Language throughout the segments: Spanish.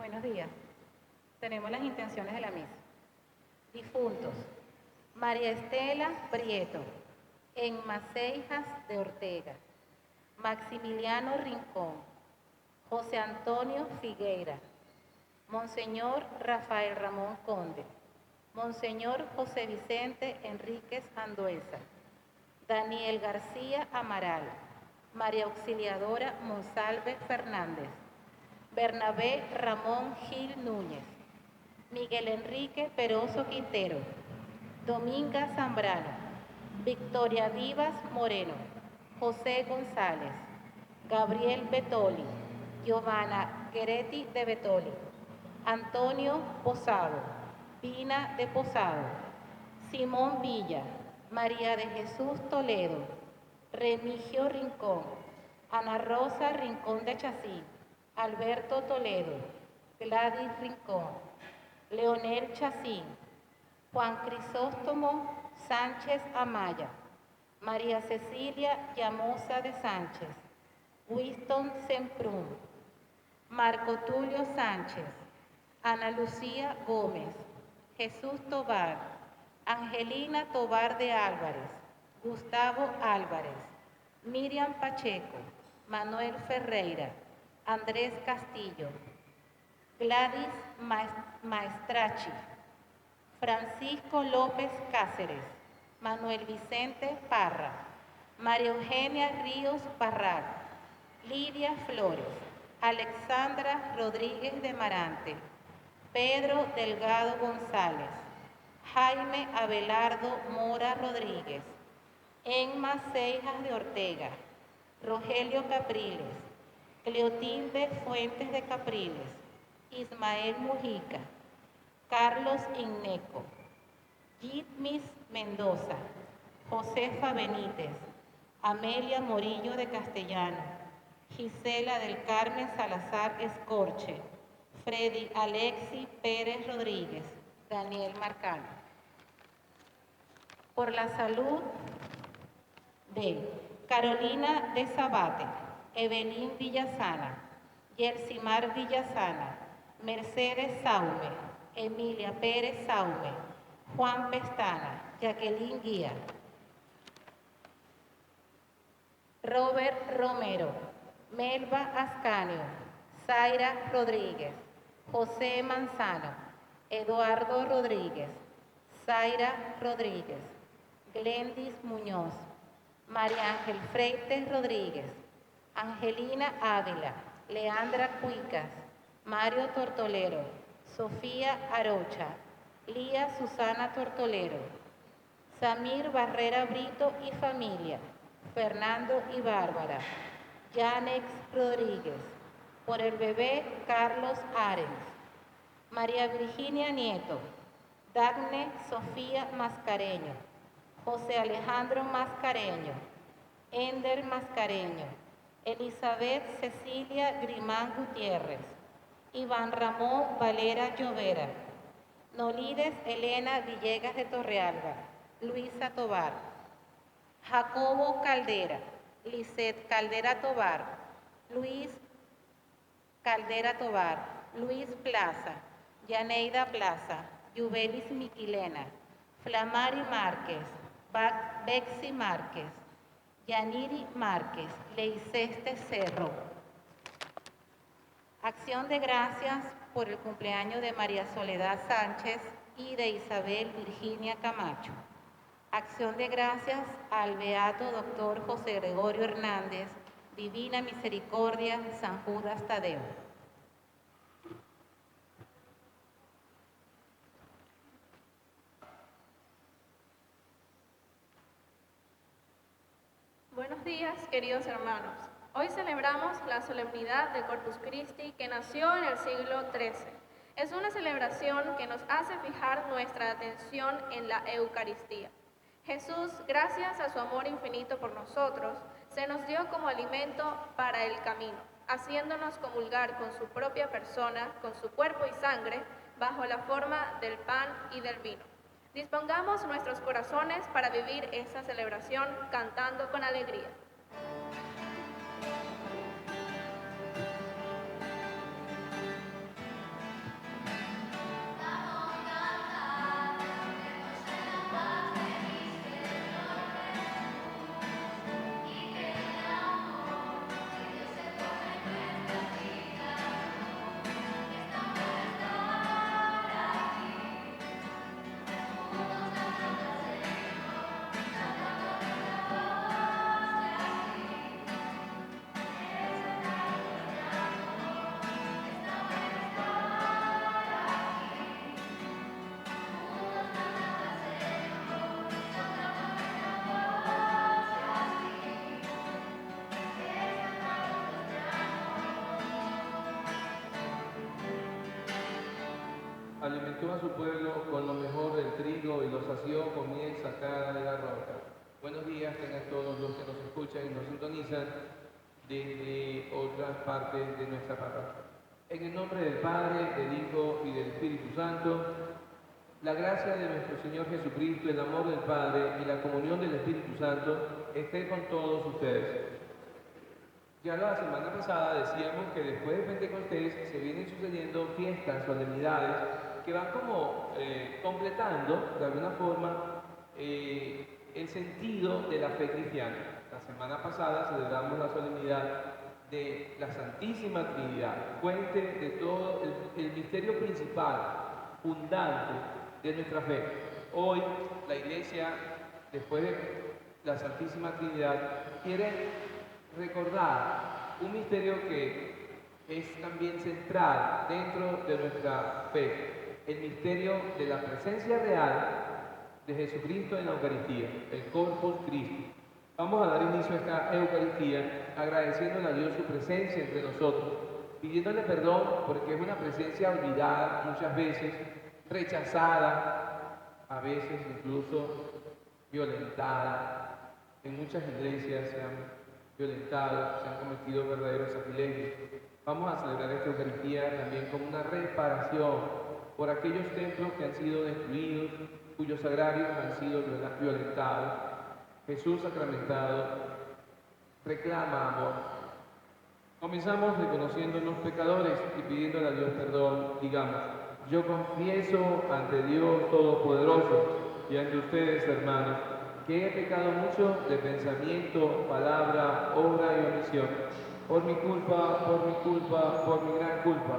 Buenos días. Tenemos las intenciones de la misa. Difuntos. María Estela Prieto, en Maceijas de Ortega. Maximiliano Rincón. José Antonio Figueira. Monseñor Rafael Ramón Conde. Monseñor José Vicente Enríquez Andueza. Daniel García Amaral. María Auxiliadora Monsalve Fernández. Bernabé Ramón Gil Núñez. Miguel Enrique Peroso Quintero. Dominga Zambrano. Victoria Vivas Moreno. José González. Gabriel Betoli. Giovanna Queretti de Betoli. Antonio Posado. Pina de Posado. Simón Villa. María de Jesús Toledo. Remigio Rincón. Ana Rosa Rincón de Chací. Alberto Toledo. Gladys Rincón. Leonel Chacín. Juan Crisóstomo Sánchez Amaya. María Cecilia Llamosa de Sánchez. Winston Semprún. Marco Tulio Sánchez. Ana Lucía Gómez. Jesús Tobar. Angelina Tobar de Álvarez. Gustavo Álvarez. Miriam Pacheco. Manuel Ferreira. Andrés Castillo. Gladys Maestrachi. Francisco López Cáceres. Manuel Vicente Parra. María Eugenia Ríos Parral. Lidia Flores. Alexandra Rodríguez de Marante. Pedro Delgado González. Jaime Abelardo Mora Rodríguez. Enma Ceijas de Ortega. Rogelio Capriles. Cleotilde Fuentes de Capriles. Ismael Mujica. Carlos Inneco. Jitmis Mendoza. Josefa Benítez. Amelia Morillo de Castellano. Gisela del Carmen Salazar Escorche. Freddy Alexi Pérez Rodríguez. Daniel Marcano. Por la salud de Carolina de Zabate, Evelyn Villasana, Yersimar Villasana, Mercedes Saume, Emilia Pérez Saume, Juan Pestana, Jacqueline Guía. Robert Romero, Melba Ascanio, Zaira Rodríguez, José Manzano, Eduardo Rodríguez, Zaira Rodríguez, Glendis Muñoz, María Ángel Freites Rodríguez, Angelina Ávila, Leandra Cuicas, Mario Tortolero, Sofía Arocha, Lía Susana Tortolero, Samir Barrera Brito y familia, Fernando y Bárbara, Yanex Rodríguez, por el bebé Carlos Arens, María Virginia Nieto, Dagne Sofía Mascareño, José Alejandro Mascareño, Ender Mascareño, Elizabeth Cecilia Grimán Gutiérrez, Iván Ramón Valera Llovera, Nolides Elena Villegas de Torrealba, Luisa Tobar, Jacobo Caldera, Lisette Caldera Tobar, Luis Caldera Tobar, Luis Plaza, Yaneida Plaza, Yubelis Miquilena, Flamari Márquez, Bexi Márquez, Yaniri Márquez, Leiceste Cerro. Acción de gracias por el cumpleaños de María Soledad Sánchez y de Isabel Virginia Camacho. Acción de gracias al beato doctor José Gregorio Hernández, Divina Misericordia, San Judas Tadeo. Buenos días, queridos hermanos. Hoy celebramos la solemnidad de Corpus Christi que nació en el siglo XIII. Es una celebración que nos hace fijar nuestra atención en la Eucaristía. Jesús, gracias a su amor infinito por nosotros, se nos dio como alimento para el camino, haciéndonos comulgar con su propia persona, con su cuerpo y sangre, bajo la forma del pan y del vino. Dispongamos nuestros corazones para vivir esta celebración cantando con alegría. alimentó a su pueblo con lo mejor del trigo y los sació con miel sacada de la roca. Buenos días tengan todos los que nos escuchan y nos sintonizan desde otras partes de nuestra parroquia. En el nombre del Padre, del Hijo y del Espíritu Santo, la gracia de nuestro Señor Jesucristo, el amor del Padre y la comunión del Espíritu Santo esté con todos ustedes. Ya la semana pasada decíamos que después de Pentecostés se vienen sucediendo fiestas, solemnidades, que van como completando de alguna forma el sentido de la fe cristiana. La semana pasada celebramos la solemnidad de la Santísima Trinidad, fuente de todo el misterio principal, fundante de nuestra fe. Hoy la Iglesia, después de la Santísima Trinidad, quiere recordar un misterio que es también central dentro de nuestra fe, el misterio de la presencia real de Jesucristo en la Eucaristía, el Corpus Christi. Vamos a dar inicio a esta Eucaristía agradeciéndole a Dios su presencia entre nosotros, pidiéndole perdón porque es una presencia olvidada muchas veces, rechazada, a veces incluso violentada. En muchas iglesias se han violentado, se han cometido verdaderos sacrilegios. Vamos a celebrar esta Eucaristía también como una reparación por aquellos templos que han sido destruidos, cuyos sagrarios han sido violentados. Jesús sacramentado reclama amor. Comenzamos reconociéndonos pecadores y pidiéndole a Dios perdón. Digamos: yo confieso ante Dios Todopoderoso y ante ustedes, hermanos, que he pecado mucho de pensamiento, palabra, obra y omisión, por mi culpa, por mi gran culpa.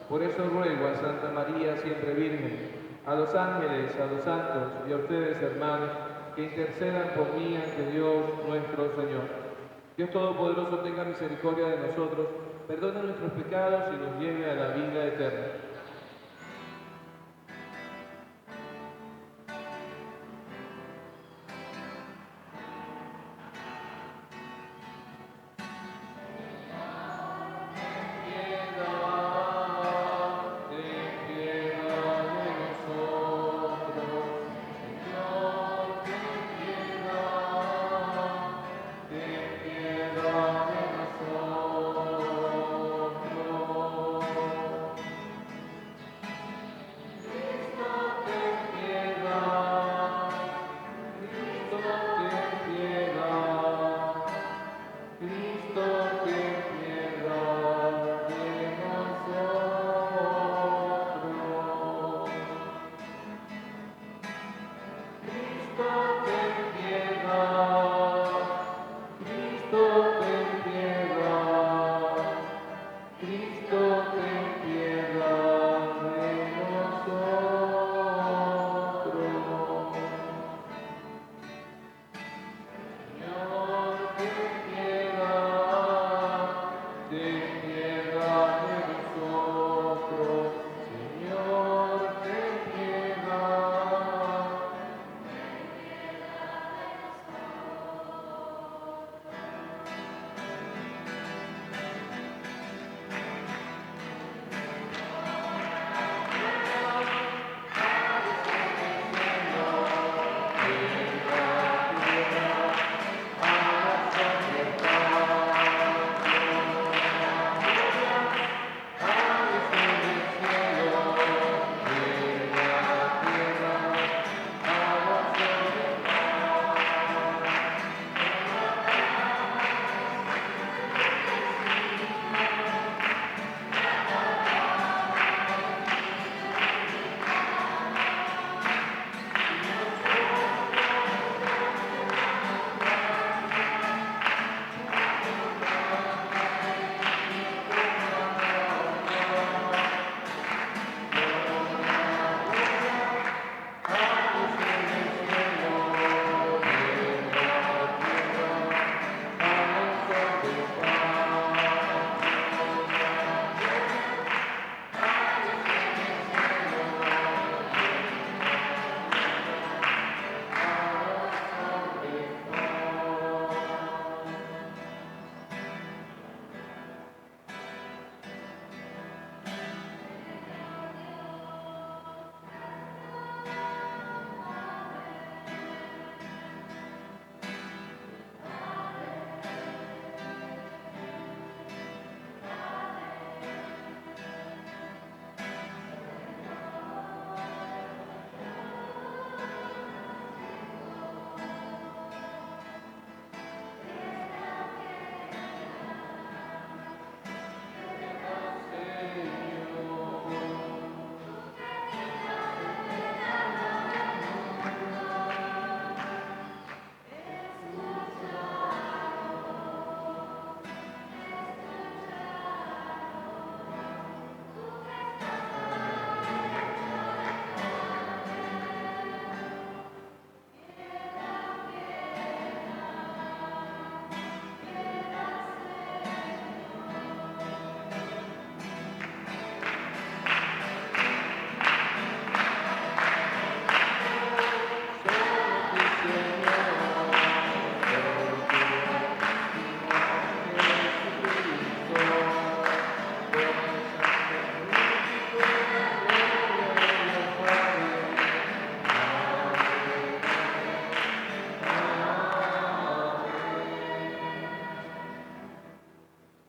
Por eso ruego a Santa María, siempre Virgen, a los ángeles, a los santos y a ustedes, hermanos, que intercedan por mí ante Dios nuestro Señor. Dios Todopoderoso tenga misericordia de nosotros, perdone nuestros pecados y nos lleve a la vida eterna.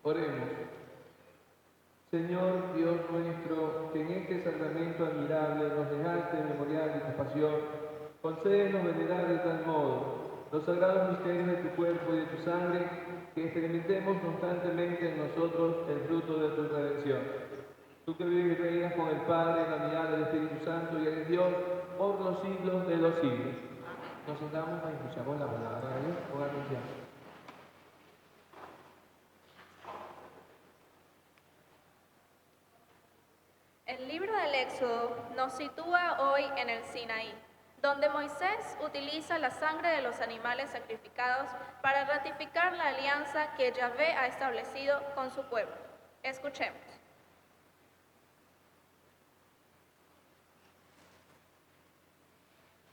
Oremos. Señor Dios nuestro, que en este sacramento admirable nos dejaste el memorial de tu pasión, concédenos venerar de tal modo los sagrados misterios de tu cuerpo y de tu sangre, que experimentemos constantemente en nosotros el fruto de tu redención. Tú que vives y reinas con el Padre, en la unidad del Espíritu Santo y eres Dios por los siglos de los siglos. Nos sentamos y escuchamos la palabra de Dios con anunciar. El libro del Éxodo nos sitúa hoy en el Sinaí, donde Moisés utiliza la sangre de los animales sacrificados para ratificar la alianza que Yahvé ha establecido con su pueblo. Escuchemos.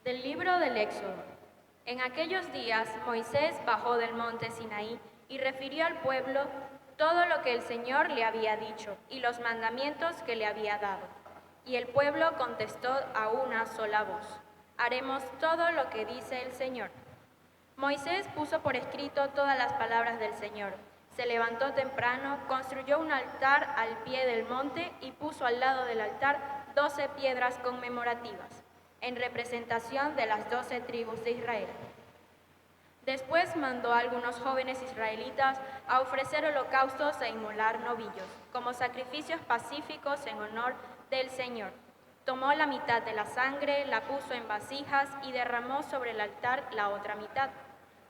Del libro del Éxodo. En aquellos días Moisés bajó del monte Sinaí y refirió al pueblo todo lo que el Señor le había dicho y los mandamientos que le había dado. Y el pueblo contestó a una sola voz: haremos todo lo que dice el Señor. Moisés puso por escrito todas las palabras del Señor. Se levantó temprano, construyó un altar al pie del monte y puso al lado del altar 12 piedras conmemorativas, en representación de las 12 tribus de Israel. Después mandó a algunos jóvenes israelitas a ofrecer holocaustos e inmolar novillos, como sacrificios pacíficos en honor del Señor. Tomó la mitad de la sangre, la puso en vasijas y derramó sobre el altar la otra mitad.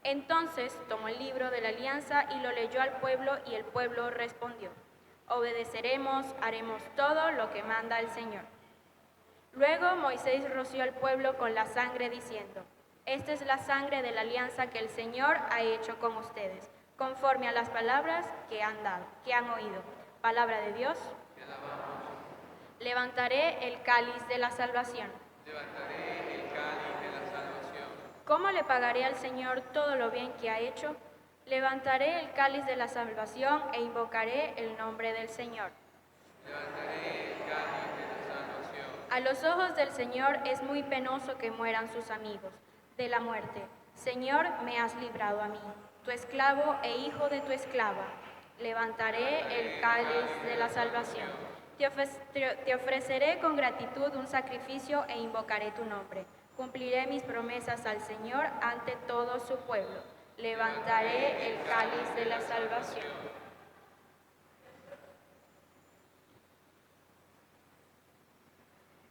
Entonces tomó el libro de la alianza y lo leyó al pueblo, y el pueblo respondió: obedeceremos, haremos todo lo que manda el Señor. Luego Moisés roció al pueblo con la sangre, diciendo: esta es la sangre de la alianza que el Señor ha hecho con ustedes, conforme a las palabras que han oído. Palabra de Dios. Levantaré el cáliz de la salvación. Levantaré el cáliz de la salvación. ¿Cómo le pagaré al Señor todo lo bien que ha hecho? Levantaré el cáliz de la salvación e invocaré el nombre del Señor. Levantaré el cáliz de la salvación. A los ojos del Señor es muy penoso que mueran sus amigos de la muerte. Señor, me has librado a mí, tu esclavo e hijo de tu esclava. Levantaré el cáliz de la salvación. Te ofreceré con gratitud un sacrificio e invocaré tu nombre. Cumpliré mis promesas al Señor ante todo su pueblo. Levantaré el cáliz de la salvación.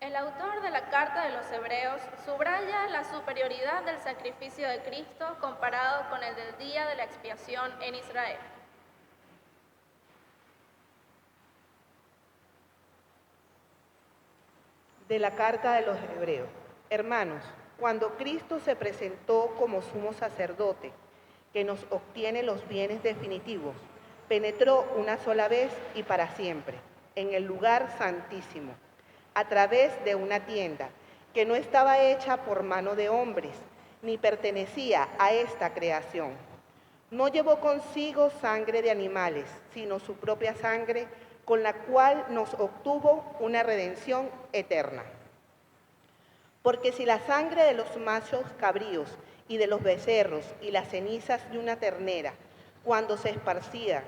El autor de la Carta de los Hebreos subraya la superioridad del sacrificio de Cristo comparado con el del día de la expiación en Israel. De la Carta de los Hebreos. Hermanos, cuando Cristo se presentó como sumo sacerdote, que nos obtiene los bienes definitivos, penetró una sola vez y para siempre en el lugar santísimo, a través de una tienda que no estaba hecha por mano de hombres, ni pertenecía a esta creación. No llevó consigo sangre de animales, sino su propia sangre, con la cual nos obtuvo una redención eterna. Porque si la sangre de los machos cabríos y de los becerros y las cenizas de una ternera, cuando se esparcían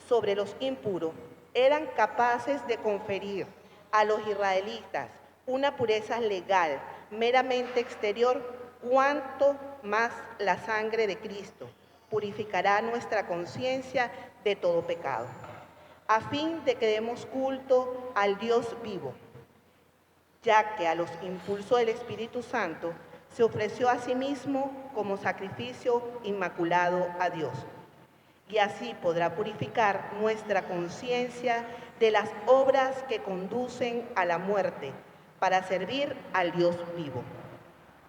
sobre los impuros, eran capaces de conferir a los israelitas una pureza legal meramente exterior, cuanto más la sangre de Cristo purificará nuestra conciencia de todo pecado, a fin de que demos culto al Dios vivo, ya que a los impulsos del Espíritu Santo se ofreció a sí mismo como sacrificio inmaculado a Dios. Y así podrá purificar nuestra conciencia de las obras que conducen a la muerte, para servir al Dios vivo.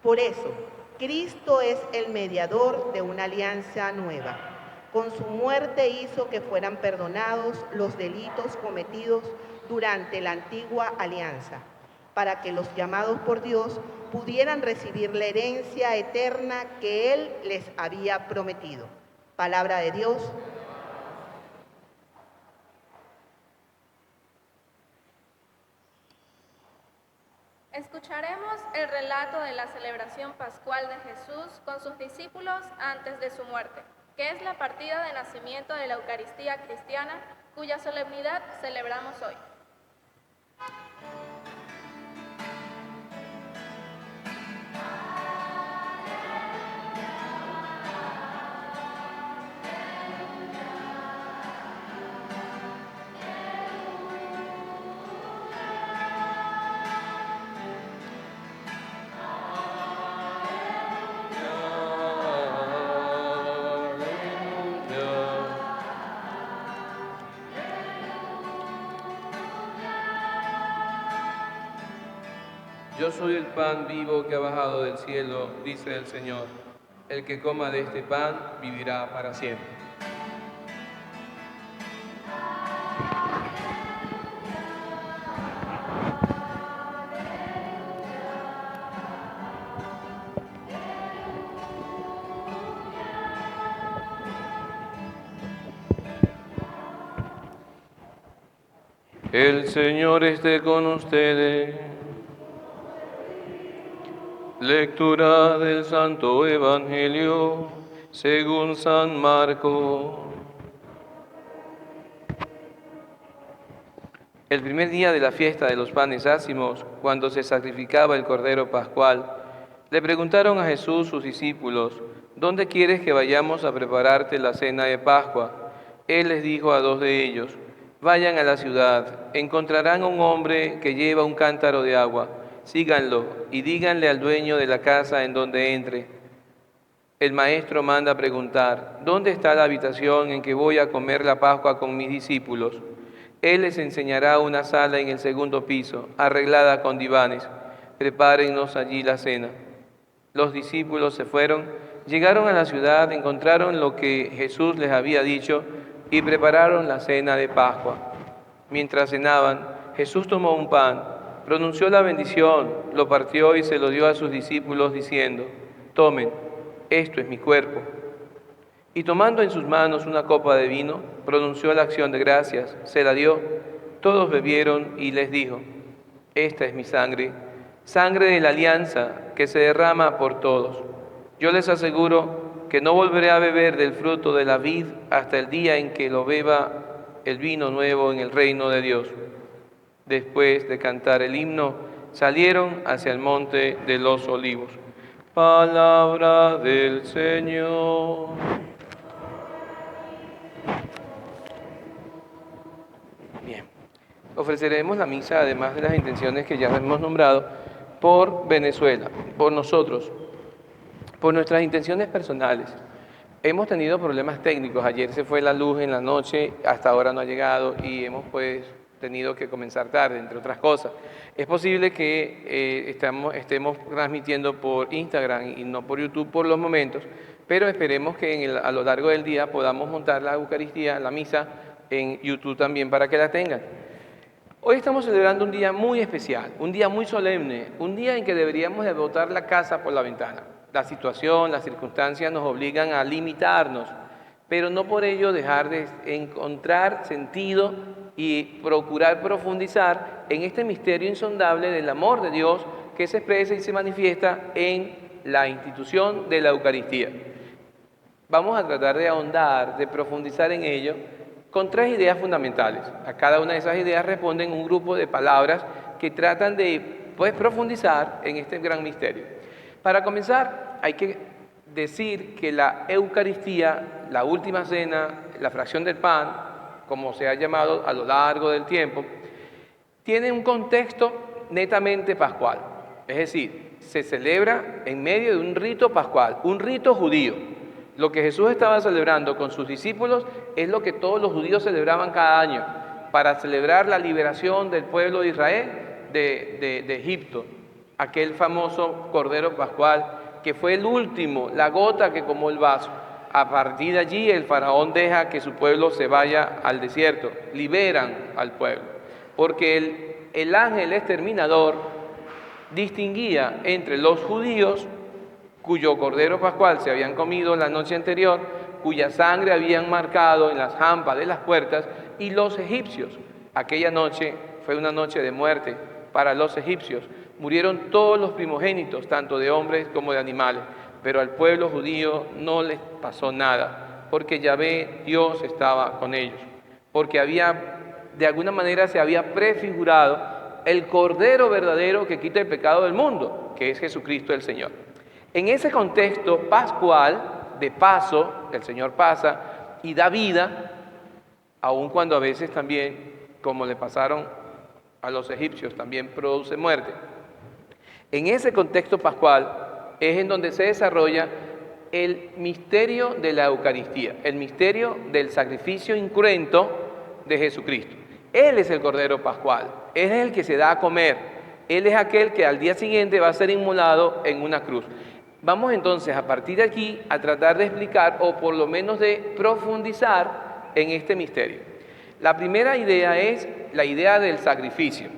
Por eso, Cristo es el mediador de una alianza nueva. Con su muerte hizo que fueran perdonados los delitos cometidos durante la antigua alianza, para que los llamados por Dios pudieran recibir la herencia eterna que Él les había prometido. Palabra de Dios. Escucharemos el relato de la celebración pascual de Jesús con sus discípulos antes de su muerte, que es la partida de nacimiento de la Eucaristía cristiana, cuya solemnidad celebramos hoy. Yo soy el pan vivo que ha bajado del cielo, dice el Señor. El que coma de este pan vivirá para siempre. El Señor esté con ustedes. Lectura del Santo Evangelio según San Marcos. El primer día de la fiesta de los panes ácimos, cuando se sacrificaba el Cordero Pascual, le preguntaron a Jesús sus discípulos: ¿Dónde quieres que vayamos a prepararte la cena de Pascua? Él les dijo a dos de ellos: Vayan a la ciudad, encontrarán a un hombre que lleva un cántaro de agua. Síganlo y díganle al dueño de la casa en donde entre: el maestro manda preguntar, ¿dónde está la habitación en que voy a comer la Pascua con mis discípulos? Él les enseñará una sala en el segundo piso, arreglada con divanes. Prepárennos allí la cena. Los discípulos se fueron, llegaron a la ciudad, encontraron lo que Jesús les había dicho y prepararon la cena de Pascua. Mientras cenaban, Jesús tomó un pan, pronunció la bendición, lo partió y se lo dio a sus discípulos diciendo: Tomen, esto es mi cuerpo. Y tomando en sus manos una copa de vino, pronunció la acción de gracias, se la dio, todos bebieron y les dijo: Esta es mi sangre, sangre de la alianza que se derrama por todos. Yo les aseguro que no volveré a beber del fruto de la vid hasta el día en que lo beba el vino nuevo en el reino de Dios. Después de cantar el himno, salieron hacia el monte de los olivos. Palabra del Señor. Bien, ofreceremos la misa, además de las intenciones que ya hemos nombrado, por Venezuela, por nosotros, por nuestras intenciones personales. Hemos tenido problemas técnicos. Ayer se fue la luz en la noche, hasta ahora no ha llegado y hemos tenido que comenzar tarde, entre otras cosas. Es posible que estemos transmitiendo por Instagram y no por YouTube por los momentos, pero esperemos que a lo largo del día podamos montar la Eucaristía, la misa, en YouTube también para que la tengan. Hoy estamos celebrando un día muy especial, un día muy solemne, un día en que deberíamos de botar la casa por la ventana. La situación, las circunstancias nos obligan a limitarnos, pero no por ello dejar de encontrar sentido y procurar profundizar en este misterio insondable del amor de Dios que se expresa y se manifiesta en la institución de la Eucaristía. Vamos a tratar de ahondar, de profundizar en ello con tres ideas fundamentales. A cada una de esas ideas responden un grupo de palabras que tratan de profundizar en este gran misterio. Para comenzar, hay que decir que la Eucaristía, la última cena, la fracción del pan, como se ha llamado a lo largo del tiempo, tiene un contexto netamente pascual. Es decir, se celebra en medio de un rito pascual, un rito judío. Lo que Jesús estaba celebrando con sus discípulos es lo que todos los judíos celebraban cada año para celebrar la liberación del pueblo de Israel de Egipto, aquel famoso Cordero Pascual que fue el último, la gota que colmó el vaso. A partir de allí el faraón deja que su pueblo se vaya al desierto, liberan al pueblo, porque el ángel exterminador distinguía entre los judíos cuyo Cordero Pascual se habían comido la noche anterior, cuya sangre habían marcado en las jampas de las puertas, y los egipcios. Aquella noche fue una noche de muerte para los egipcios. Murieron todos los primogénitos, tanto de hombres como de animales, pero al pueblo judío no les pasó nada. porque Yahvé, Dios, estaba con ellos, porque de alguna manera se había prefigurado el Cordero verdadero que quita el pecado del mundo, que es Jesucristo el Señor. En ese contexto pascual, de paso, el Señor pasa y da vida, aun cuando a veces también, como le pasaron a los egipcios, también produce muerte. En ese contexto pascual es en donde se desarrolla el misterio de la Eucaristía, el misterio del sacrificio incruento de Jesucristo. Él es el Cordero Pascual, Él es el que se da a comer, Él es aquel que al día siguiente va a ser inmolado en una cruz. Vamos entonces a partir de aquí a tratar de explicar o por lo menos de profundizar en este misterio. La primera idea es la idea del sacrificio.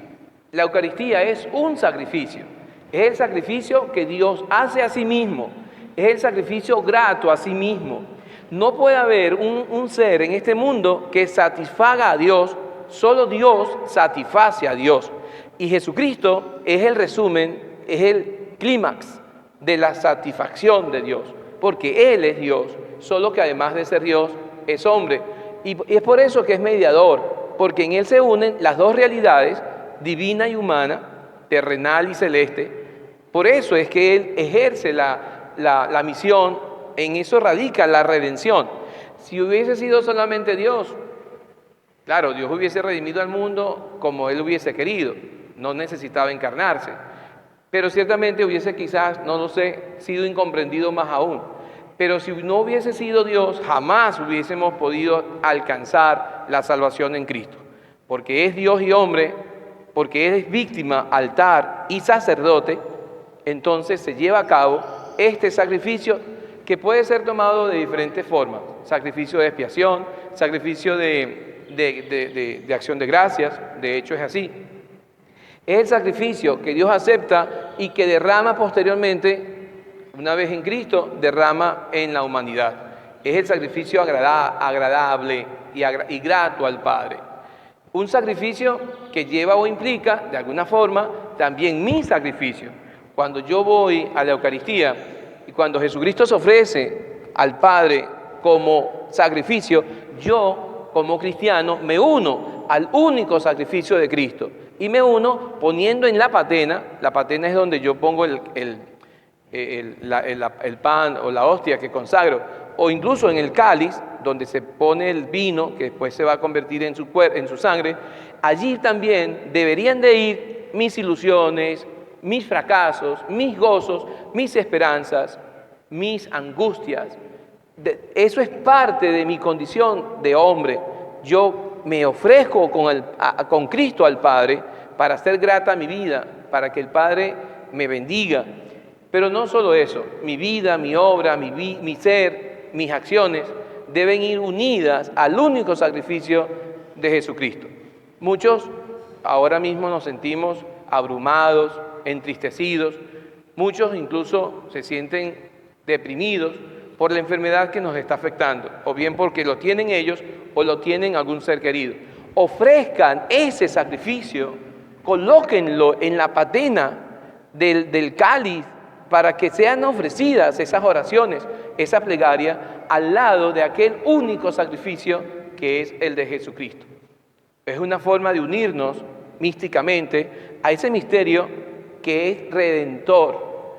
La Eucaristía es un sacrificio, es el sacrificio que Dios hace a sí mismo, es el sacrificio grato a sí mismo. No puede haber un ser en este mundo que satisfaga a Dios, solo Dios satisface a Dios. Y Jesucristo es el resumen, es el clímax de la satisfacción de Dios, porque Él es Dios, solo que además de ser Dios, es hombre. Y es por eso que es mediador, porque en Él se unen las dos realidades, divina y humana, terrenal y celeste. Por eso es que Él ejerce la misión, en eso radica la redención. Si hubiese sido solamente Dios, claro, Dios hubiese redimido al mundo como Él hubiese querido, no necesitaba encarnarse. Pero ciertamente hubiese quizás, no lo sé, sido incomprendido más aún. Pero si no hubiese sido Dios, jamás hubiésemos podido alcanzar la salvación en Cristo. Porque es Dios y hombre, porque Él es víctima, altar y sacerdote, entonces se lleva a cabo este sacrificio que puede ser tomado de diferentes formas. Sacrificio de expiación, sacrificio de acción de gracias, de hecho es así. Es el sacrificio que Dios acepta y que derrama posteriormente, una vez en Cristo, derrama en la humanidad. Es el sacrificio agradable y grato al Padre. Un sacrificio que lleva o implica, de alguna forma, también mi sacrificio. Cuando yo voy a la Eucaristía y cuando Jesucristo se ofrece al Padre como sacrificio, yo, como cristiano, me uno al único sacrificio de Cristo. Y me uno poniendo en la patena es donde yo pongo el pan o la hostia que consagro, o incluso en el cáliz, donde se pone el vino que después se va a convertir en su sangre. Allí también deberían de ir mis ilusiones, mis fracasos, mis gozos, mis esperanzas, mis angustias. Eso es parte de mi condición de hombre. Yo me ofrezco con Cristo al Padre para hacer grata mi vida, para que el Padre me bendiga. Pero no solo eso, mi vida, mi obra, mi ser, mis acciones deben ir unidas al único sacrificio de Jesucristo. Muchos ahora mismo nos sentimos abrumados, entristecidos, muchos incluso se sienten deprimidos por la enfermedad que nos está afectando, o bien porque lo tienen ellos o lo tienen algún ser querido. Ofrezcan ese sacrificio, colóquenlo en la patena del cáliz para que sean ofrecidas esas oraciones, esa plegaria, al lado de aquel único sacrificio que es el de Jesucristo. Es una forma de unirnos místicamente a ese misterio que es redentor,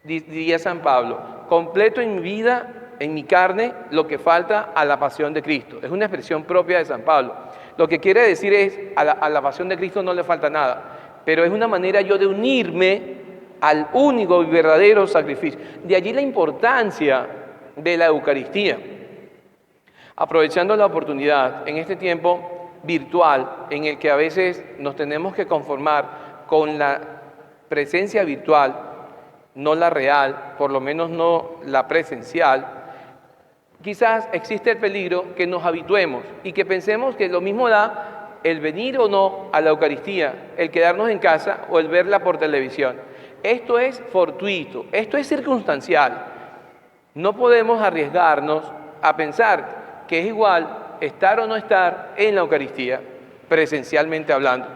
diría San Pablo, completo en mi vida, en mi carne, lo que falta a la pasión de Cristo. Es una expresión propia de San Pablo. Lo que quiere decir es, a la pasión de Cristo no le falta nada, pero es una manera yo de unirme al único y verdadero sacrificio. De allí la importancia de la Eucaristía. Aprovechando la oportunidad en este tiempo virtual, en el que a veces nos tenemos que conformar con la presencia virtual, no la real, por lo menos no la presencial, quizás existe el peligro que nos habituemos y que pensemos que lo mismo da el venir o no a la Eucaristía, el quedarnos en casa o el verla por televisión. Esto es fortuito, esto es circunstancial. No podemos arriesgarnos a pensar que es igual estar o no estar en la Eucaristía, presencialmente hablando.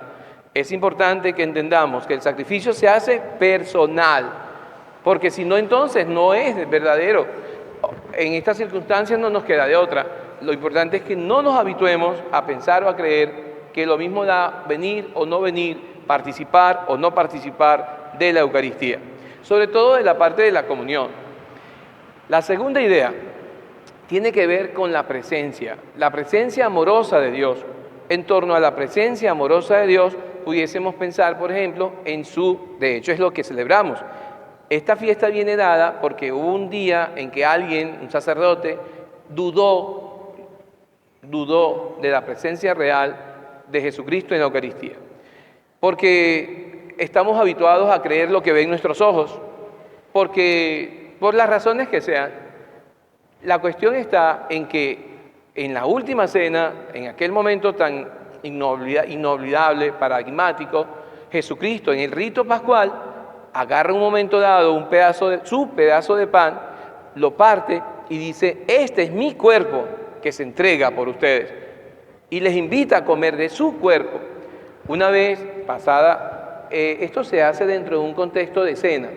Es importante que entendamos que el sacrificio se hace personal, porque si no, entonces no es verdadero. en estas circunstancias no nos queda de otra. Lo importante es que no nos habituemos a pensar o a creer que lo mismo da venir o no venir, participar o no participar de la Eucaristía, sobre todo de la parte de la comunión. La segunda idea tiene que ver con la presencia amorosa de Dios. En torno a la presencia amorosa de Dios, pudiésemos pensar, por ejemplo, de hecho es lo que celebramos. Esta fiesta viene dada porque hubo un día en que alguien, un sacerdote, dudó de la presencia real de Jesucristo en la Eucaristía. Porque estamos habituados a creer lo que ven nuestros ojos, porque por las razones que sean. La cuestión está en que en la última cena, en aquel momento tan inolvidable, paradigmático, Jesucristo en el rito pascual agarra un momento dado su pedazo de pan, lo parte y dice: este es mi cuerpo que se entrega por ustedes, y les invita a comer de su cuerpo. Una vez pasada, esto se hace dentro de un contexto de cena,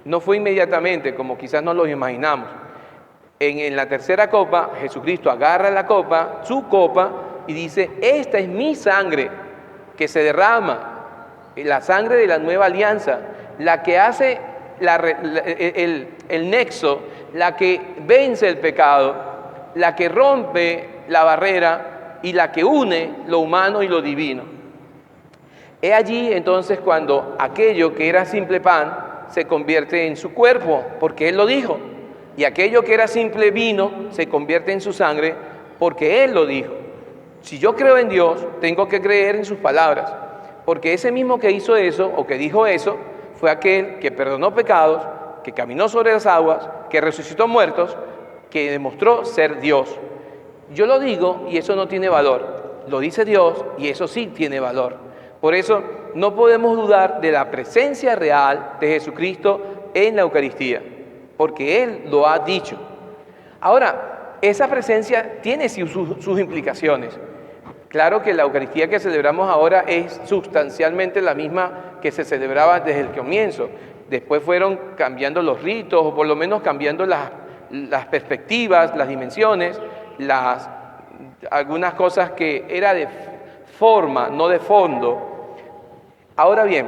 no fue inmediatamente como quizás nos lo imaginamos. En la tercera copa, Jesucristo agarra la copa, su copa, y dice: esta es mi sangre que se derrama, la sangre de la nueva alianza, la que hace el nexo, la que vence el pecado, la que rompe la barrera y la que une lo humano y lo divino. He allí entonces cuando aquello que era simple pan se convierte en su cuerpo, porque Él lo dijo. Y aquello que era simple vino se convierte en su sangre porque Él lo dijo. Si yo creo en Dios, tengo que creer en sus palabras, porque ese mismo que hizo eso o que dijo eso fue aquel que perdonó pecados, que caminó sobre las aguas, que resucitó muertos, que demostró ser Dios. Yo lo digo y eso no tiene valor. Lo dice Dios y eso sí tiene valor. Por eso no podemos dudar de la presencia real de Jesucristo en la Eucaristía, porque Él lo ha dicho. Ahora, esa presencia tiene sus implicaciones. Claro que la Eucaristía que celebramos ahora es sustancialmente la misma que se celebraba desde el comienzo. Después fueron cambiando los ritos, o por lo menos cambiando las perspectivas, las dimensiones, algunas cosas que era de forma, no de fondo. Ahora bien,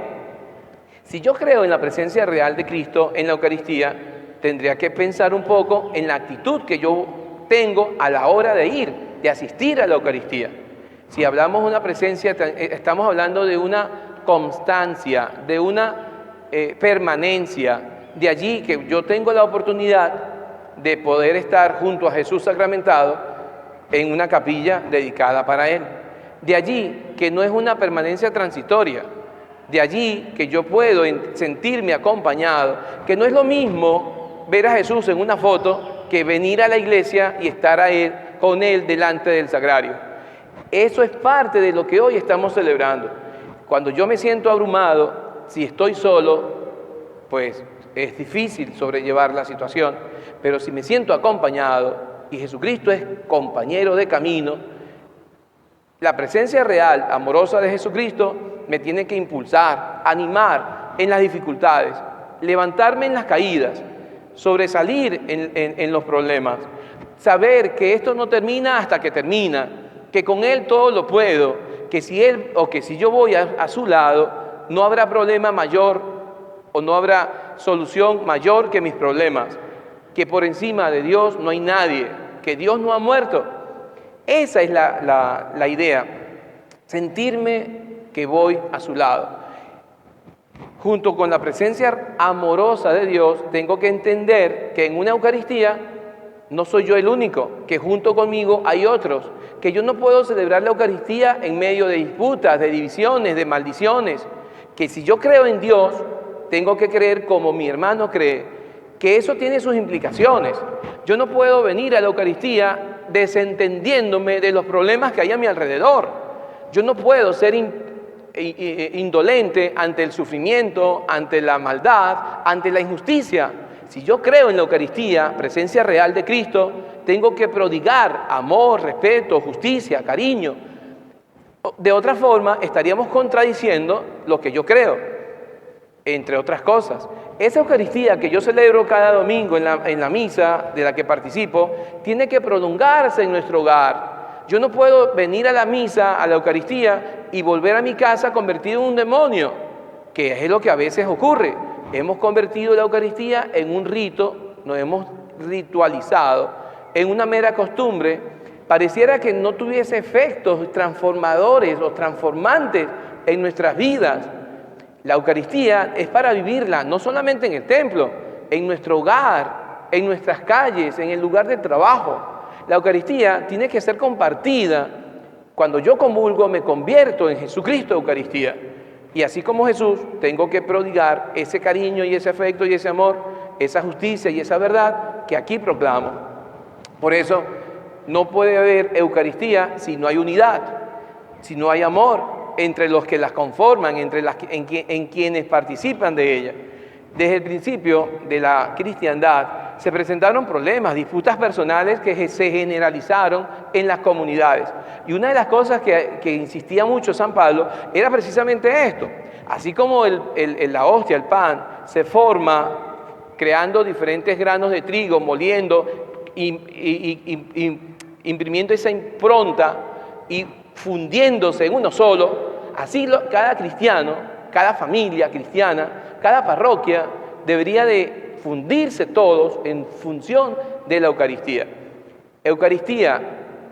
si yo creo en la presencia real de Cristo en la Eucaristía, tendría que pensar un poco en la actitud que yo tengo a la hora de asistir a la Eucaristía. Si hablamos de una presencia, estamos hablando de una constancia, de una permanencia. De allí que yo tengo la oportunidad de poder estar junto a Jesús sacramentado en una capilla dedicada para Él. De allí que no es una permanencia transitoria. De allí que yo puedo sentirme acompañado, que no es lo mismo ver a Jesús en una foto que venir a la iglesia y estar con Él delante del sagrario. Eso es parte de lo que hoy estamos celebrando. Cuando yo me siento abrumado, si estoy solo, pues es difícil sobrellevar la situación, pero si me siento acompañado y Jesucristo es compañero de camino, la presencia real, amorosa de Jesucristo me tiene que impulsar, animar en las dificultades, levantarme en las caídas, sobresalir en los problemas, saber que esto no termina hasta que termina, que con Él todo lo puedo, que si yo voy a su lado, no habrá problema mayor o no habrá solución mayor que mis problemas, que por encima de Dios no hay nadie, que Dios no ha muerto. Esa es la idea, sentirme que voy a su lado. Junto con la presencia amorosa de Dios, tengo que entender que en una Eucaristía no soy yo el único, que junto conmigo hay otros, que yo no puedo celebrar la Eucaristía en medio de disputas, de divisiones, de maldiciones, que si yo creo en Dios, tengo que creer como mi hermano cree, que eso tiene sus implicaciones. Yo no puedo venir a la Eucaristía desentendiéndome de los problemas que hay a mi alrededor. Yo no puedo ser indolente ante el sufrimiento, ante la maldad, ante la injusticia. Si yo creo en la Eucaristía, presencia real de Cristo, tengo que prodigar amor, respeto, justicia, cariño. De otra forma, estaríamos contradiciendo lo que yo creo, entre otras cosas. Esa Eucaristía que yo celebro cada domingo en la misa de la que participo, tiene que prolongarse en nuestro hogar. Yo no puedo venir a la misa, a la Eucaristía, y volver a mi casa convertido en un demonio, que es lo que a veces ocurre. Hemos convertido la Eucaristía en un rito, nos hemos ritualizado, en una mera costumbre. Pareciera que no tuviese efectos transformadores o transformantes en nuestras vidas. La Eucaristía es para vivirla, no solamente en el templo, en nuestro hogar, en nuestras calles, en el lugar de trabajo. La Eucaristía tiene que ser compartida. Cuando yo comulgo, me convierto en Jesucristo Eucaristía. Y así como Jesús, tengo que prodigar ese cariño y ese afecto y ese amor, esa justicia y esa verdad que aquí proclamo. Por eso, no puede haber Eucaristía si no hay unidad, si no hay amor entre los que las conforman, en quienes participan de ella. Desde el principio de la cristiandad se presentaron problemas, disputas personales que se generalizaron en las comunidades. Y una de las cosas que insistía mucho San Pablo era precisamente esto. Así como la hostia, el pan, se forma creando diferentes granos de trigo, moliendo, imprimiendo esa impronta y fundiéndose en uno solo, así cada cristiano, cada familia cristiana, cada parroquia debería de fundirse todos en función de la Eucaristía. Eucaristía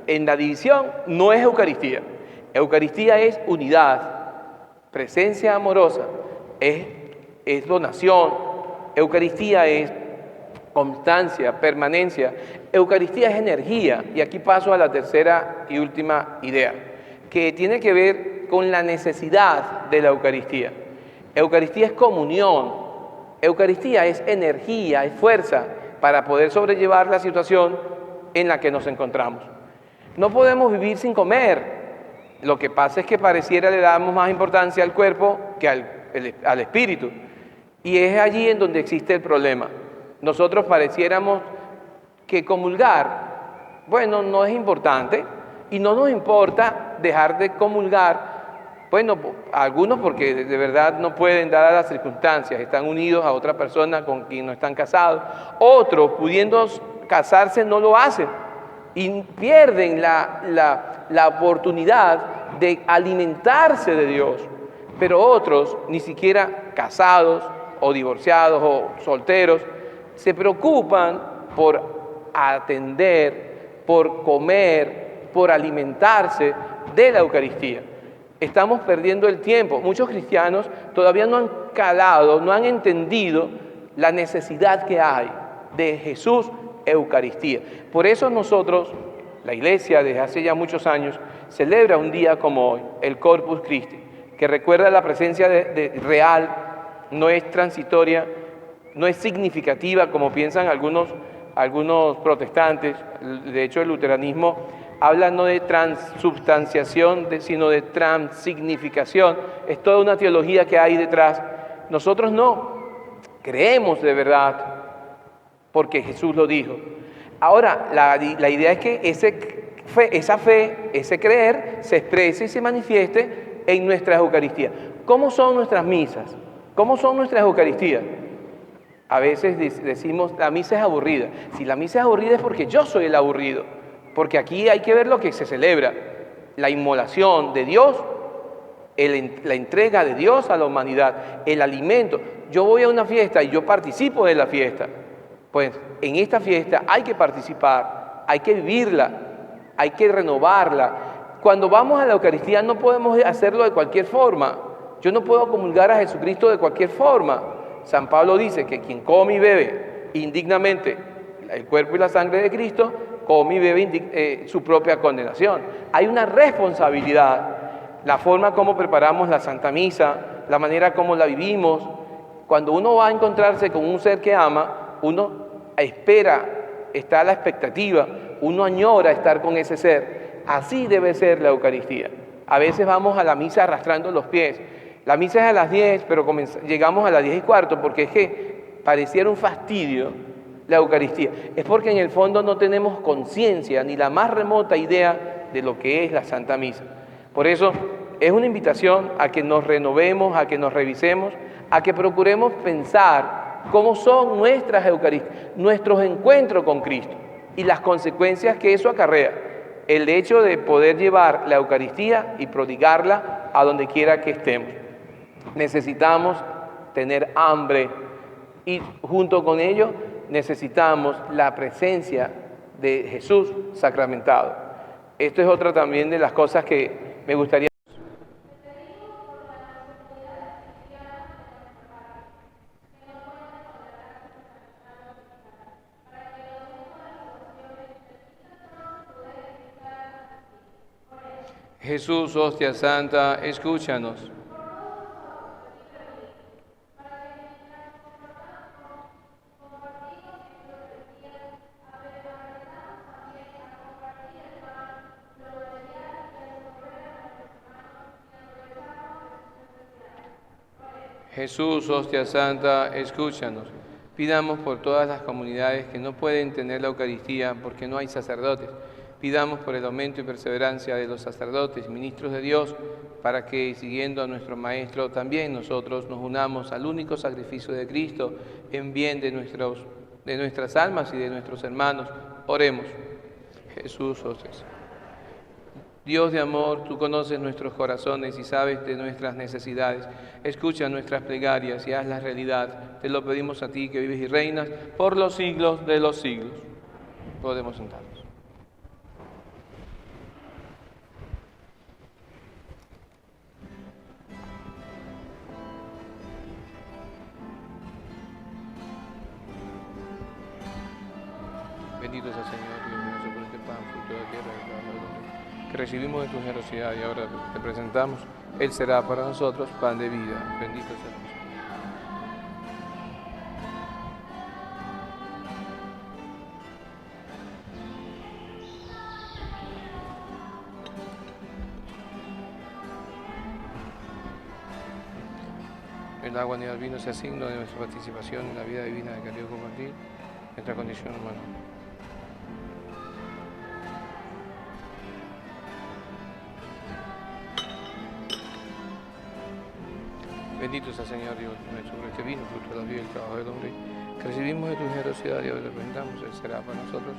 en la división no es Eucaristía. Eucaristía es unidad, presencia amorosa, es donación. Eucaristía es constancia, permanencia. Eucaristía es energía. Y aquí paso a la tercera y última idea, que tiene que ver con la necesidad de la Eucaristía. Eucaristía es comunión. Eucaristía es energía, es fuerza para poder sobrellevar la situación en la que nos encontramos. No podemos vivir sin comer. Lo que pasa es que pareciera le damos más importancia al cuerpo que al espíritu. Y es allí en donde existe el problema. Nosotros pareciéramos que comulgar, bueno, no es importante y no nos importa dejar de comulgar. Bueno, algunos porque de verdad no pueden, dadas las circunstancias, están unidos a otra persona con quien no están casados. Otros, pudiendo casarse, no lo hacen y pierden la oportunidad de alimentarse de Dios. Pero otros, ni siquiera casados o divorciados o solteros, se preocupan por atender, por comer, por alimentarse de la Eucaristía. Estamos perdiendo el tiempo. Muchos cristianos todavía no han calado, no han entendido la necesidad que hay de Jesús Eucaristía. Por eso nosotros, la Iglesia desde hace ya muchos años, celebra un día como hoy, el Corpus Christi, que recuerda la presencia real, no es transitoria, no es significativa como piensan algunos protestantes. De hecho, el luteranismo habla no de transubstanciación, sino de transignificación. Es toda una teología que hay detrás. Nosotros no creemos de verdad porque Jesús lo dijo. Ahora, la idea es que esa fe, ese creer, se exprese y se manifieste en nuestras Eucaristías. ¿Cómo son nuestras misas? ¿Cómo son nuestras Eucaristías? A veces decimos, la misa es aburrida. Si la misa es aburrida es porque yo soy el aburrido. Porque aquí hay que ver lo que se celebra. La inmolación de Dios, la entrega de Dios a la humanidad, el alimento. Yo voy a una fiesta y yo participo de la fiesta. Pues en esta fiesta hay que participar, hay que vivirla, hay que renovarla. Cuando vamos a la Eucaristía no podemos hacerlo de cualquier forma. Yo no puedo comulgar a Jesucristo de cualquier forma. San Pablo dice que quien come y bebe indignamente el cuerpo y la sangre de Cristo, come y bebe su propia condenación. Hay una responsabilidad. La forma como preparamos la Santa Misa, la manera como la vivimos. Cuando uno va a encontrarse con un ser que ama, uno espera, está a la expectativa, uno añora estar con ese ser. Así debe ser la Eucaristía. A veces vamos a la misa arrastrando los pies. La misa es a las 10, pero llegamos a las 10:15, porque es que pareciera un fastidio la Eucaristía. Es porque en el fondo no tenemos conciencia ni la más remota idea de lo que es la Santa Misa. Por eso es una invitación a que nos renovemos, a que nos revisemos, a que procuremos pensar cómo son nuestras Eucaristías, nuestros encuentros con Cristo y las consecuencias que eso acarrea. El hecho de poder llevar la Eucaristía y prodigarla a donde quiera que estemos. Necesitamos tener hambre y junto con ello necesitamos la presencia de Jesús sacramentado. Esto es otra también de las cosas que me gustaría. Jesús, hostia santa, escúchanos. Jesús, hostia santa, escúchanos. Pidamos por todas las comunidades que no pueden tener la Eucaristía porque no hay sacerdotes. Pidamos por el aumento y perseverancia de los sacerdotes, ministros de Dios, para que, siguiendo a nuestro Maestro, también nosotros nos unamos al único sacrificio de Cristo en bien de nuestras almas y de nuestros hermanos. Oremos. Jesús, hostia santa. Dios de amor, tú conoces nuestros corazones y sabes de nuestras necesidades. Escucha nuestras plegarias y hazlas realidad. Te lo pedimos a ti que vives y reinas por los siglos de los siglos. Podemos sentarnos. Bendito sea el Señor, Dios nuestro, por este pan, fruto de la tierra y trabajo del hombre, que recibimos de tu generosidad y ahora te presentamos. Él será para nosotros pan de vida. Bendito sea el Señor. El agua ni el vino sea signo de nuestra participación en la vida divina que queremos compartir, nuestra condición humana. Bendito sea Señor Dios nuestro, por este vino, fruto de la vida y el trabajo del hombre, que recibimos de tu generosidad y ahora le presentamos. Él será para nosotros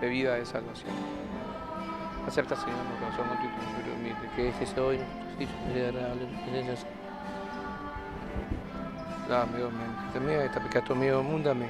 bebida de salvación. Acepta, Señor, nuestro corazón con tu espíritu humilde, que este sea hoy nuestro sitio de regalos. Dame, Dios mío, esta mía, esta pecado mío, múndame.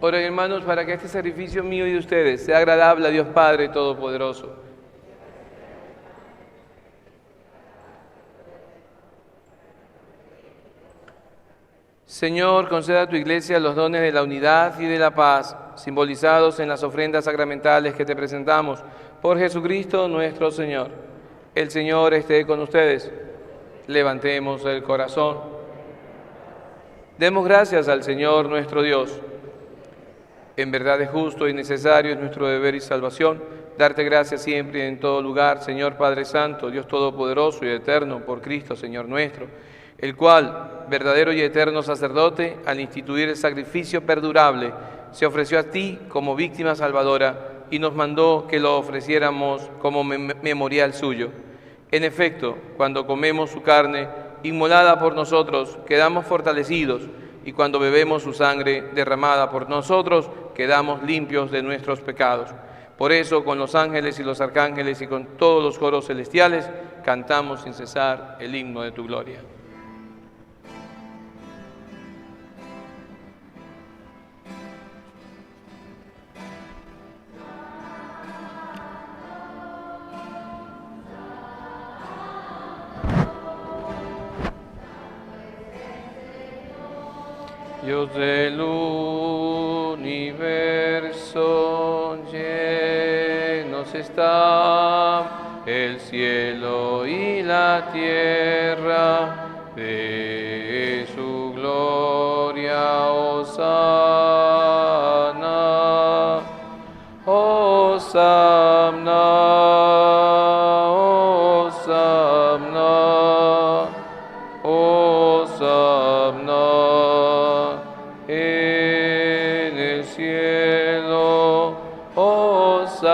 Oren, hermanos, para que este sacrificio mío y de ustedes sea agradable a Dios Padre Todopoderoso. Señor, conceda a tu Iglesia los dones de la unidad y de la paz, simbolizados en las ofrendas sacramentales que te presentamos, por Jesucristo nuestro Señor. El Señor esté con ustedes. Levantemos el corazón. Demos gracias al Señor nuestro Dios. En verdad es justo y necesario, es nuestro deber y salvación, darte gracias siempre y en todo lugar, Señor Padre Santo, Dios Todopoderoso y Eterno, por Cristo, Señor nuestro, el cual, verdadero y eterno sacerdote, al instituir el sacrificio perdurable, se ofreció a ti como víctima salvadora y nos mandó que lo ofreciéramos como memorial suyo. En efecto, cuando comemos su carne, inmolada por nosotros, quedamos fortalecidos, y cuando bebemos su sangre derramada por nosotros, quedamos limpios de nuestros pecados. Por eso, con los ángeles y los arcángeles y con todos los coros celestiales, cantamos sin cesar el himno de tu gloria. Dios del universo, llenos está el cielo y la tierra de su gloria. Hosana, Hosana, Hosana, Hosana en el cielo. Hosana,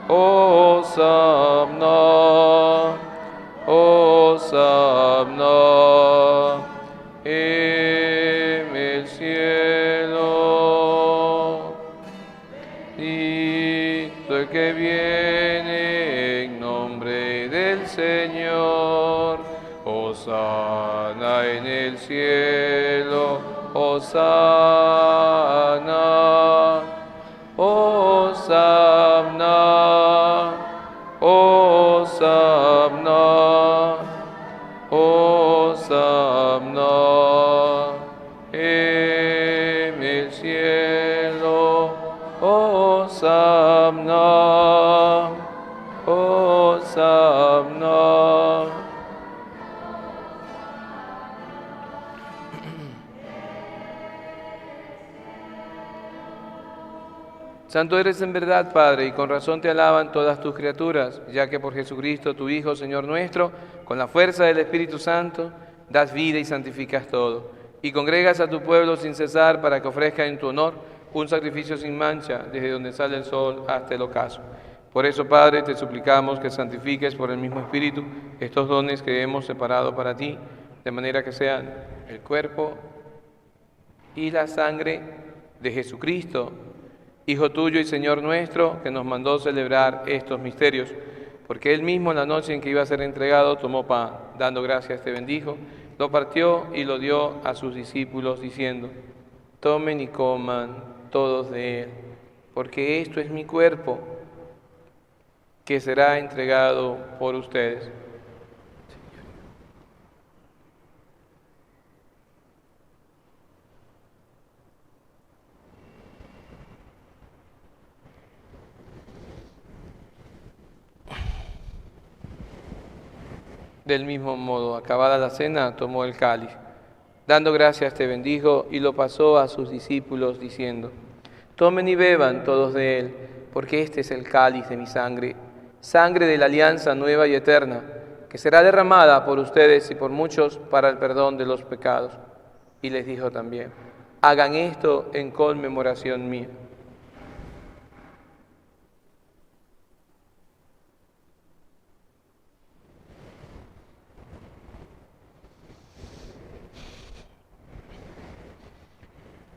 Hosana, Hosana en el cielo. Bendito el que viene en nombre del Señor. Hosana en el cielo. Hosana, Hosana, Hosana, Hosana en el cielo. Hosana, Hosana. Santo eres en verdad, Padre, y con razón te alaban todas tus criaturas, ya que por Jesucristo, tu Hijo, Señor nuestro, con la fuerza del Espíritu Santo, das vida y santificas todo, y congregas a tu pueblo sin cesar para que ofrezca en tu honor un sacrificio sin mancha, desde donde sale el sol hasta el ocaso. Por eso, Padre, te suplicamos que santifiques por el mismo Espíritu estos dones que hemos separado para ti, de manera que sean el cuerpo y la sangre de Jesucristo, Hijo tuyo y Señor nuestro, que nos mandó celebrar estos misterios, porque Él mismo en la noche en que iba a ser entregado tomó pan, dando gracias te bendijo, lo partió y lo dio a sus discípulos, diciendo: tomen y coman todos de Él, porque esto es mi cuerpo, que será entregado por ustedes. Del mismo modo, acabada la cena, tomó el cáliz. Dando gracias te bendijo y lo pasó a sus discípulos, diciendo: tomen y beban todos de él, porque este es el cáliz de mi sangre, sangre de la alianza nueva y eterna, que será derramada por ustedes y por muchos para el perdón de los pecados. Y les dijo también: hagan esto en conmemoración mía.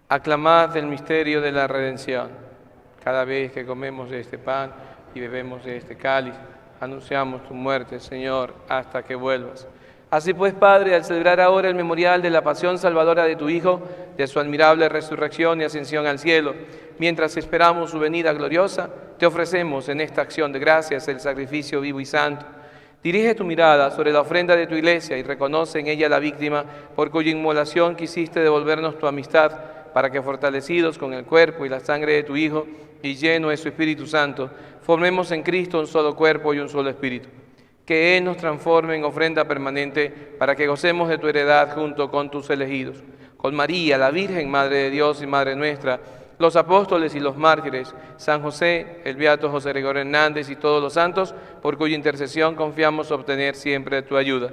Aclamad el misterio de la redención. Cada vez que comemos de este pan y bebemos de este cáliz, anunciamos tu muerte, Señor, hasta que vuelvas. Así pues, Padre, al celebrar ahora el memorial de la pasión salvadora de tu Hijo, de su admirable resurrección y ascensión al cielo, mientras esperamos su venida gloriosa, te ofrecemos en esta acción de gracias el sacrificio vivo y santo. Dirige tu mirada sobre la ofrenda de tu iglesia y reconoce en ella la víctima por cuya inmolación quisiste devolvernos tu amistad, para que fortalecidos con el cuerpo y la sangre de tu Hijo y lleno de su Espíritu Santo, formemos en Cristo un solo cuerpo y un solo espíritu. Que Él nos transforme en ofrenda permanente para que gocemos de tu heredad junto con tus elegidos. Con María, la Virgen, Madre de Dios y Madre nuestra, los apóstoles y los mártires, San José, el beato José Gregorio Hernández y todos los santos, por cuya intercesión confiamos obtener siempre tu ayuda.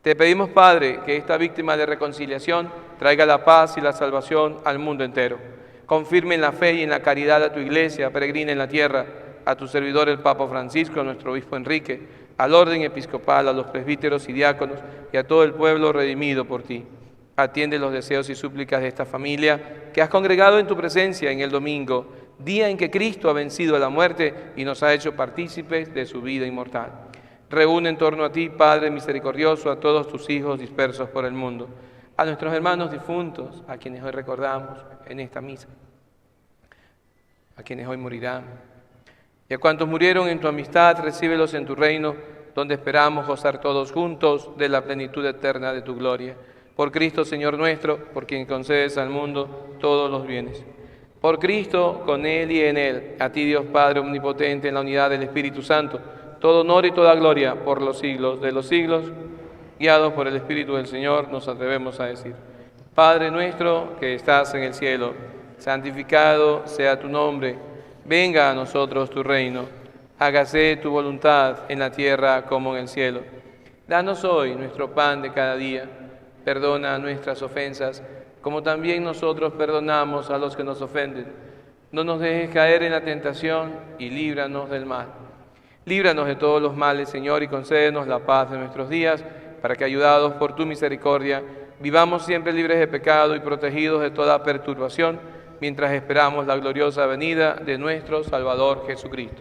Te pedimos, Padre, que esta víctima de reconciliación traiga la paz y la salvación al mundo entero. Confirme en la fe y en la caridad a tu iglesia, peregrina en la tierra, a tu servidor el Papa Francisco, a nuestro obispo Enrique, al orden episcopal, a los presbíteros y diáconos y a todo el pueblo redimido por ti. Atiende los deseos y súplicas de esta familia que has congregado en tu presencia en el domingo, día en que Cristo ha vencido a la muerte y nos ha hecho partícipes de su vida inmortal. Reúne en torno a ti, Padre misericordioso, a todos tus hijos dispersos por el mundo, a nuestros hermanos difuntos, a quienes hoy recordamos en esta misa, a quienes hoy morirán, y a cuantos murieron en tu amistad, recíbelos en tu reino, donde esperamos gozar todos juntos de la plenitud eterna de tu gloria. Por Cristo, Señor nuestro, por quien concedes al mundo todos los bienes. Por Cristo, con Él y en Él, a ti Dios Padre omnipotente, en la unidad del Espíritu Santo, todo honor y toda gloria por los siglos de los siglos. Guiados por el Espíritu del Señor, nos atrevemos a decir: Padre nuestro que estás en el cielo, santificado sea tu nombre. Venga a nosotros tu reino. Hágase tu voluntad en la tierra como en el cielo. Danos hoy nuestro pan de cada día. Perdona nuestras ofensas, como también nosotros perdonamos a los que nos ofenden. No nos dejes caer en la tentación y líbranos del mal. Líbranos de todos los males, Señor, y concédenos la paz de nuestros días, para que, ayudados por tu misericordia, vivamos siempre libres de pecado y protegidos de toda perturbación, mientras esperamos la gloriosa venida de nuestro Salvador Jesucristo.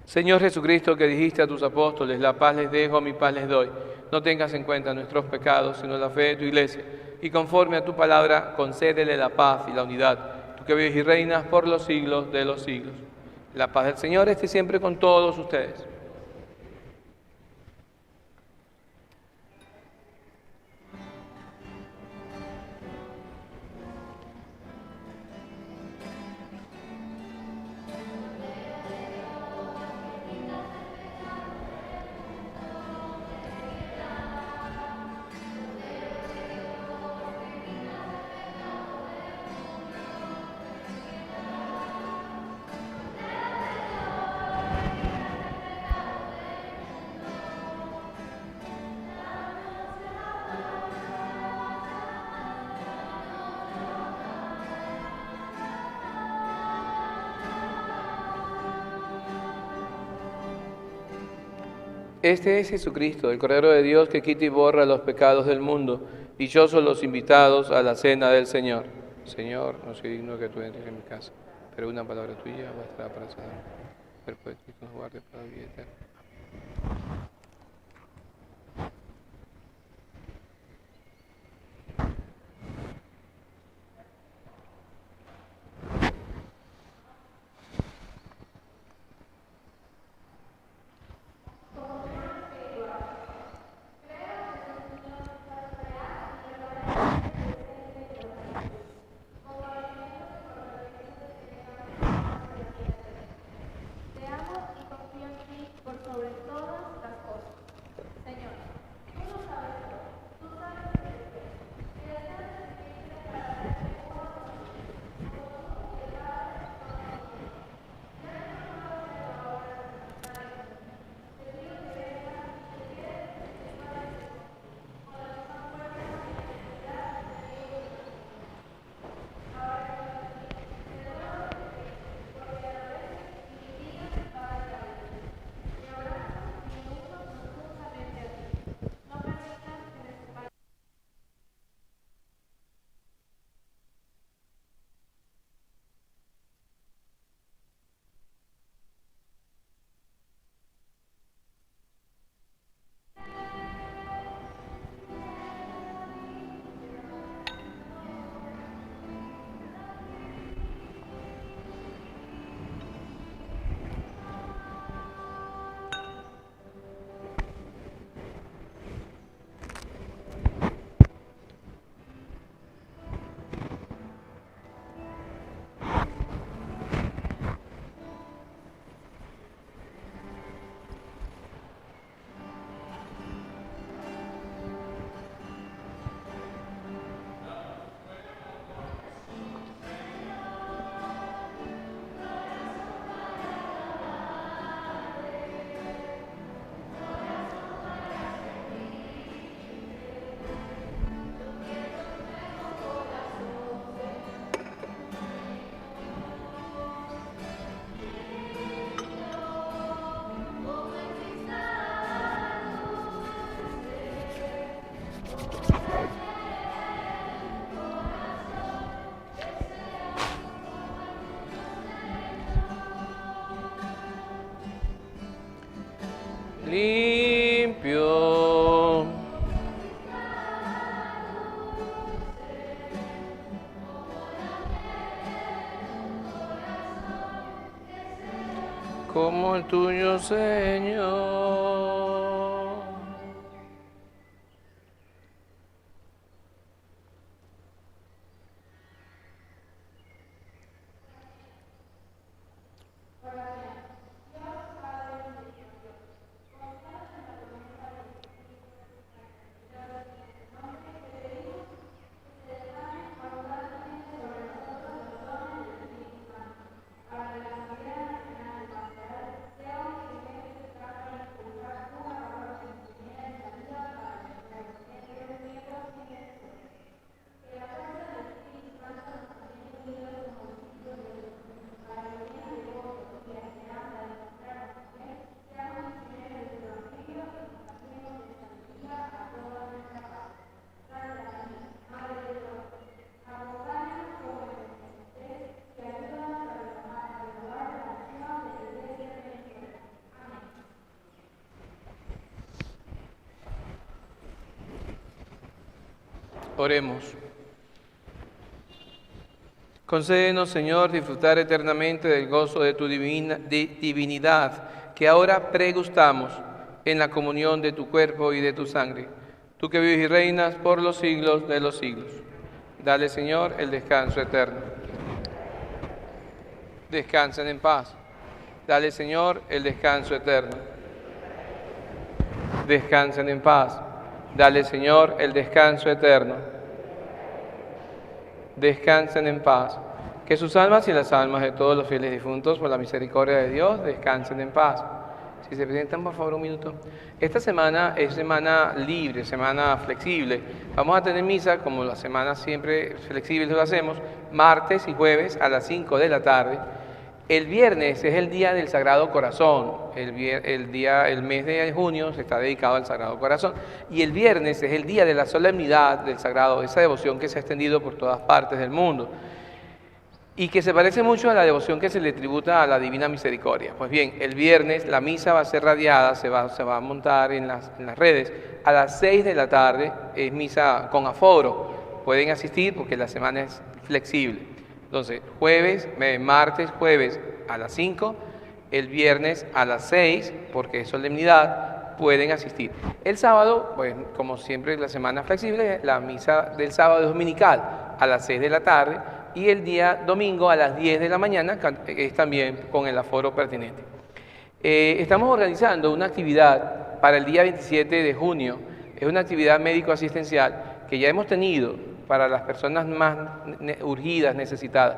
Señor Jesucristo, que dijiste a tus apóstoles: la paz les dejo, mi paz les doy. No tengas en cuenta nuestros pecados, sino la fe de tu Iglesia, y conforme a tu palabra, concédele la paz y la unidad, tú que vives y reinas por los siglos de los siglos. La paz del Señor esté siempre con todos ustedes. Este es Jesucristo, el Cordero de Dios, que quita y borra los pecados del mundo. Dichosos los invitados a la cena del Señor. Señor, no soy digno que tú entres en mi casa, pero una palabra tuya bastará para sanar. Perpetuo y nos guarde para la vida eterna. Limpio. Como el tuyo, Señor. Oremos. Concédenos, Señor, disfrutar eternamente del gozo de tu divinidad, que ahora pregustamos en la comunión de tu cuerpo y de tu sangre. Tú que vives y reinas por los siglos de los siglos. Dale, Señor, el descanso eterno. Descansen en paz. Dale, Señor, el descanso eterno. Descansen en paz. Dale, Señor, el descanso eterno. Descansen en paz. Que sus almas y las almas de todos los fieles difuntos, por la misericordia de Dios, descansen en paz. Si se presentan, por favor, un minuto. Esta semana es semana libre, semana flexible. Vamos a tener misa, como las semanas siempre flexibles lo hacemos, martes y jueves a las 5 de la tarde. El viernes es el día del Sagrado Corazón. El mes de junio se está dedicado al Sagrado Corazón. Y el viernes es el día de la solemnidad del Sagrado, esa devoción que se ha extendido por todas partes del mundo y que se parece mucho a la devoción que se le tributa a la Divina Misericordia. Pues bien, el viernes la misa va a ser radiada, se va a montar en las redes. A las 6 de la tarde es misa con aforo. Pueden asistir porque la semana es flexible. Entonces, martes, jueves a las 5, el viernes a las 6, porque es solemnidad, pueden asistir. El sábado, pues como siempre la semana flexible, la misa del sábado es dominical a las 6 de la tarde y el día domingo a las 10 de la mañana es también con el aforo pertinente. Estamos organizando una actividad para el día 27 de junio, es una actividad médico-asistencial que ya hemos tenido para las personas más urgidas, necesitadas.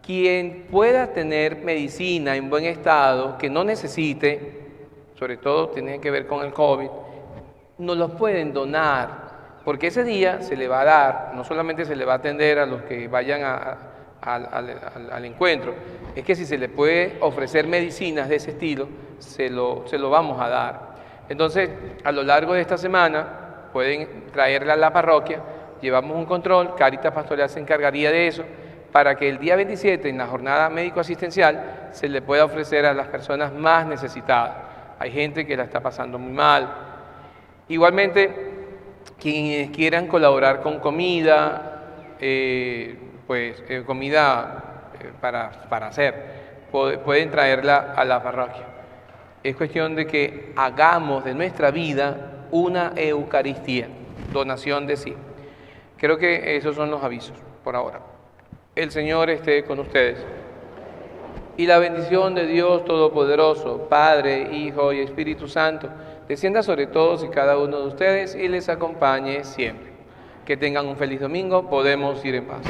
Quien pueda tener medicina en buen estado, que no necesite, sobre todo tiene que ver con el COVID, nos los pueden donar, porque ese día se le va a dar, no solamente se le va a atender a los que vayan al encuentro, es que si se le puede ofrecer medicinas de ese estilo, se lo vamos a dar. Entonces, a lo largo de esta semana, pueden traerla a la parroquia, llevamos un control, Cáritas Pastoral se encargaría de eso, para que el día 27, en la jornada médico-asistencial, se le pueda ofrecer a las personas más necesitadas. Hay gente que la está pasando muy mal. Igualmente, quienes quieran colaborar con comida, para hacer, pueden traerla a la parroquia. Es cuestión de que hagamos de nuestra vida una Eucaristía, donación de sí. Creo que esos son los avisos por ahora. El Señor esté con ustedes. Y la bendición de Dios Todopoderoso, Padre, Hijo y Espíritu Santo, descienda sobre todos y cada uno de ustedes y les acompañe siempre. Que tengan un feliz domingo. Podemos ir en paz.